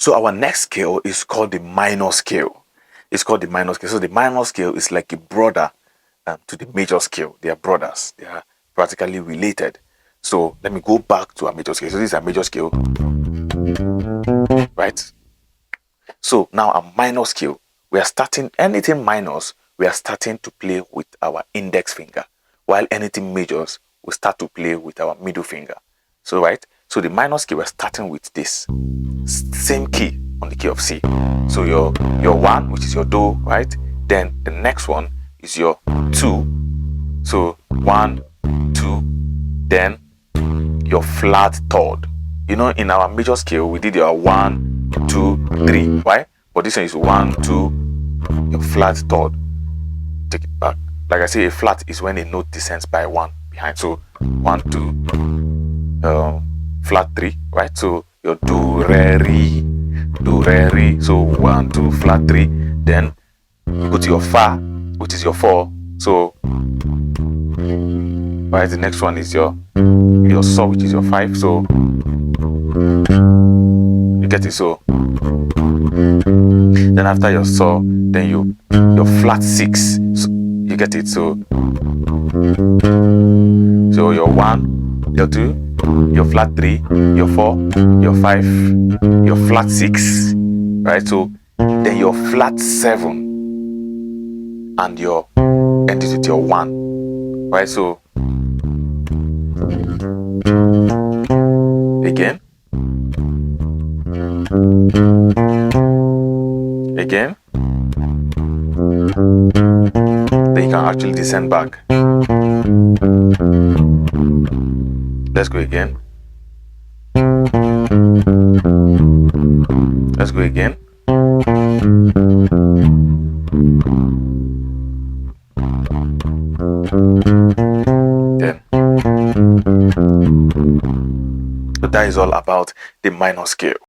So our next scale is called the minor scale. It's called the minor scale. So the minor scale is like a brother to the major scale. They are brothers. They are practically related. So let me go back to our major scale. So this is our major scale, right? So now a minor scale, we are starting anything minors, we are starting to play with our index finger, while anything majors, we start to play with our middle finger. So right, so the minor scale, we're starting with this same key on the key of C. So your one, which is your do, right? Then the next one is your two. So 1, 2, then your flat third. You know, in our major scale, we did your 1, 2, 3, right? But this one is 1, 2, your flat third. Take it back. Like I say, a flat is when a note descends by 1 behind. So 1, 2, flat 3, right? So your do, re, re. So 1, 2, flat 3. Then go to your fa, which is your 4. So right, the next one is your saw, which is your 5. So you get it. So then after your saw, then your flat 6. So you get it. So your 1, your 2, your flat 3, your 4, your 5, your flat 6, right? So then your flat 7 and your end it with your 1, right? So again, then you can actually descend back. Let's go again. Let's go again. Then, so that is all about the minor scale.